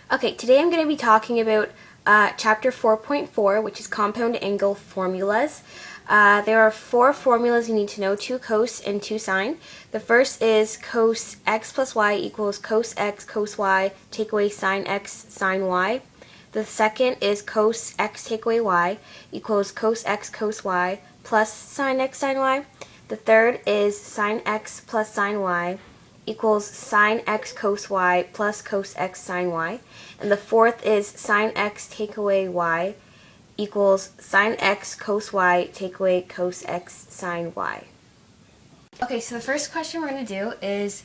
Okay, today I'm going to be talking about chapter 4.4, which is compound angle formulas. There are four formulas you need to know, two cos and two sine. The first is cos x plus y equals cos x cos y take away sine x sine y. The second is cos x take away y equals cos x cos y plus sine x sine y. The third is sine x plus sine y equals sine x cos y plus cos x sine y. And the fourth is sine x take away y equals sine x cos y take away cos x sine y. Okay, so the first question we're going to do is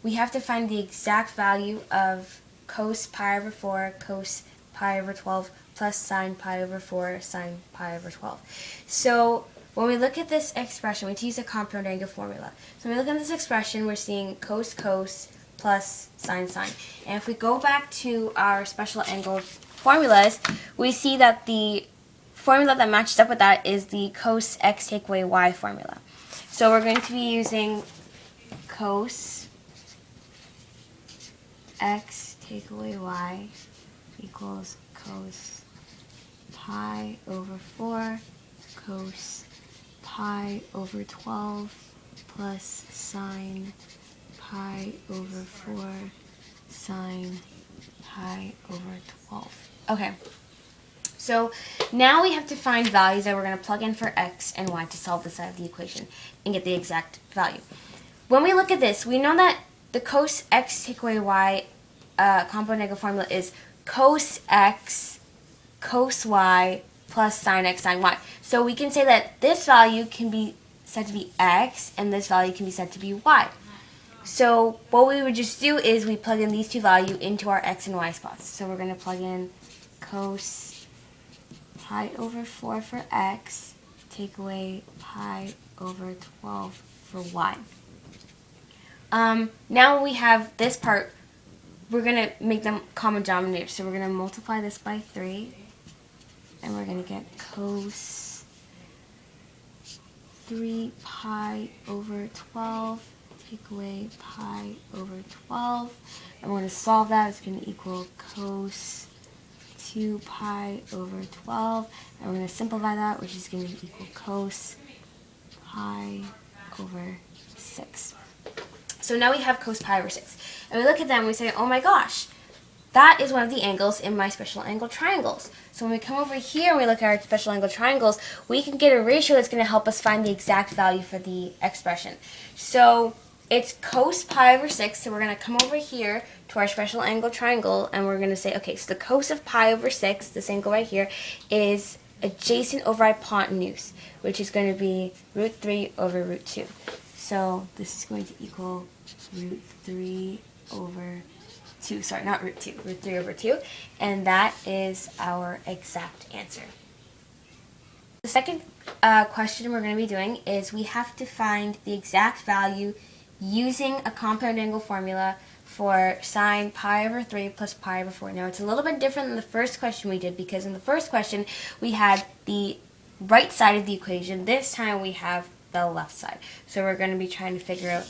we have to find the exact value of cos pi over 4 cos pi over 12 plus sine pi over 4 sine pi over 12. So when we look at this expression, we have to use a compound angle formula. So when we look at this expression, we're seeing cos cos plus sine sine. And if we go back to our special angle formulas, we see that the formula that matches up with that is the cos x take away y formula. So we're going to be using cos x take away y equals cos pi over 4 cos pi over 12 plus sine pi over 4 sine pi over 12. Okay, so now we have to find values that we're going to plug in for x and y to solve this side of the equation and get the exact value. When we look at this, we know that the cos x take away y compound angle formula is cos x cos y plus sine x sine y. So we can say that this value can be said to be x and this value can be said to be y. So what we would just do is we plug in these two values into our x and y spots. So we're going to plug in cos pi over 4 for x, take away pi over 12 for y. Now we have this part, we're going to make them common denominators. So we're going to multiply this by 3, and we're going to get cos 3 pi over 12, take away pi over 12, and we're going to solve that. It's going to equal cos 2 pi over 12, and we're going to simplify that, which is going to equal cos pi over 6. So now we have cos pi over 6. And we look at them and we say, oh my gosh, that is one of the angles in my special angle triangles. So when we come over here and we look at our special angle triangles, we can get a ratio that's going to help us find the exact value for the expression. So it's cos pi over 6, so we're going to come over here to our special angle triangle, and we're going to say, okay, so the cos of pi over 6, this angle right here, is adjacent over hypotenuse, which is going to be root 3 over root 2. So this is going to equal root 3 over 2, sorry, not root 2, root 3 over 2, and that is our exact answer. The second question we're going to be doing is we have to find the exact value using a compound angle formula for sine pi over 3 plus pi over 4. Now it's a little bit different than the first question we did, because in the first question we had the right side of the equation. This time we have the left side. So we're going to be trying to figure out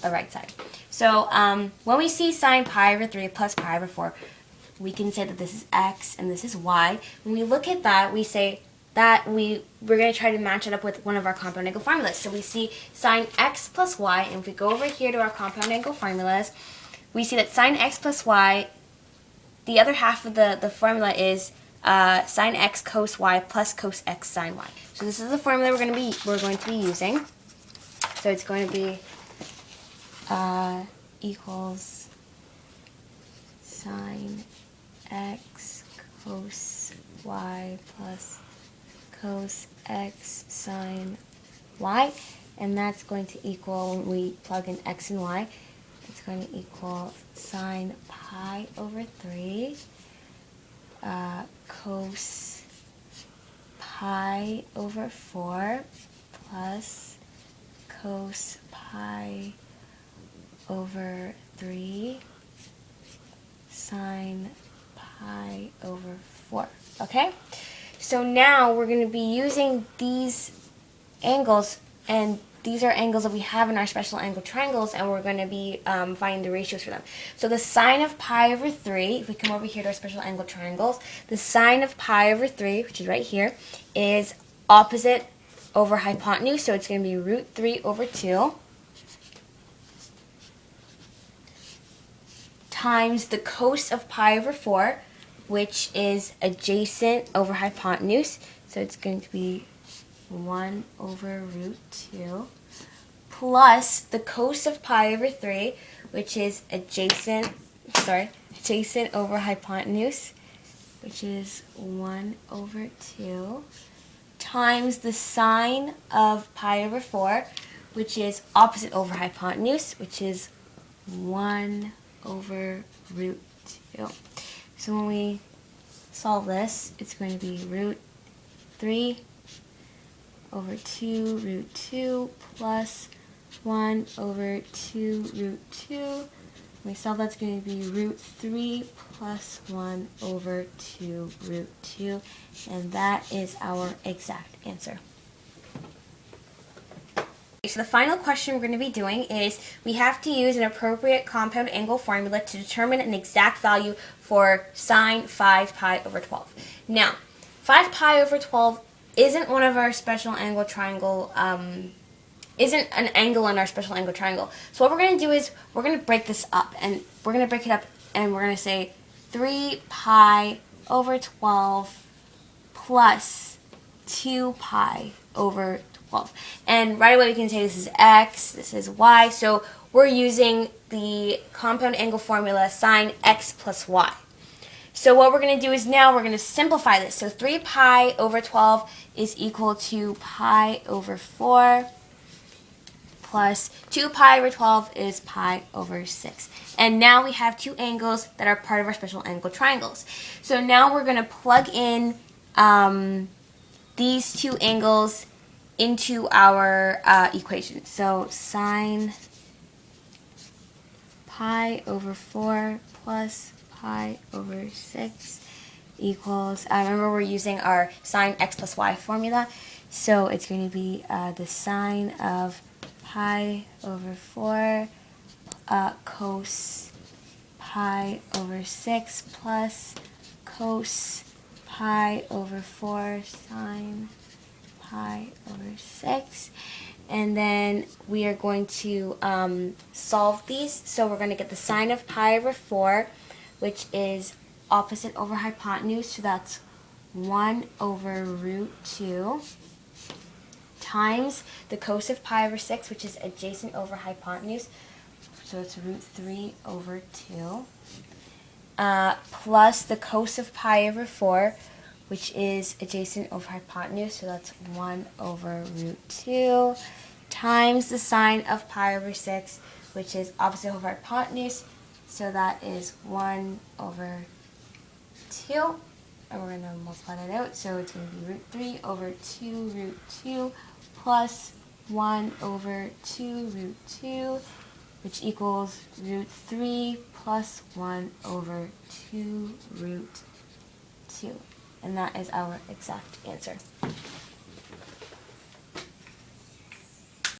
the right side. So when we see sine pi over 3 plus pi over 4, we can say that this is x and this is y. When we look at that, we say that we're going to try to match it up with one of our compound angle formulas. So we see sine x plus y, and if we go over here to our compound angle formulas, we see that sine x plus y, the other half of the formula is sine x cos y plus cos x sine y. So this is the formula we're going to be using. So it's going to be equals sine x cos y plus cos x sine y, and that's going to equal, when we plug in x and y, it's going to equal sine pi over 3 cos pi over 4 plus cos pi over 3 sine pi over 4. Okay? So now we're going to be using these angles and these are angles that we have in our special angle triangles, and we're going to be finding the ratios for them. So the sine of pi over 3, if we come over here to our special angle triangles, the sine of pi over 3, which is right here, is opposite over hypotenuse, so it's going to be root 3 over 2 times the cos of pi over 4, which is adjacent over hypotenuse, so it's going to be 1 over root 2, plus the cos of pi over 3, which is adjacent over hypotenuse, which is 1 over 2, times the sine of pi over 4, which is opposite over hypotenuse, which is 1 over root 2. So when we solve this, it's going to be root 3 over 2 root 2 plus 1 over 2 root 2. When we solve that's going to be root 3 plus 1 over 2 root 2. And that is our exact answer. So the final question we're going to be doing is we have to use an appropriate compound angle formula to determine an exact value for sine 5 pi over 12. Now, 5 pi over 12 isn't one of our special angle triangle, isn't an angle in our special angle triangle. So what we're going to do is we're going to break this up, and we're going to break it up, and we're going to say 3 pi over 12 plus 2 pi over 12. And right away we can say this is x, this is y, so we're using the compound angle formula sine x plus y. So what we're going to do is now we're going to simplify this. So 3 pi over 12 is equal to pi over 4 plus 2 pi over 12 is pi over 6. And now we have two angles that are part of our special angle triangles. So now we're going to plug in these two angles into our equation. So sine pi over 4 plus pi over 6 equals, remember we're using our sine x plus y formula, so it's going to be the sine of pi over 4 cos pi over 6 plus cos pi over 4 sine pi over 6. And then we are going to solve these. So we're going to get the sine of pi over 4, which is opposite over hypotenuse, so that's 1 over root 2, times the cos of pi over 6, which is adjacent over hypotenuse, so it's root 3 over 2, plus the cos of pi over 4, which is adjacent over hypotenuse, so that's 1 over root 2, times the sine of pi over 6, which is opposite over hypotenuse, so that is 1 over 2, and we're going to multiply that out, so it's going to be root 3 over 2 root 2 plus 1 over 2 root 2, which equals root 3 plus 1 over 2 root 2. And that is our exact answer.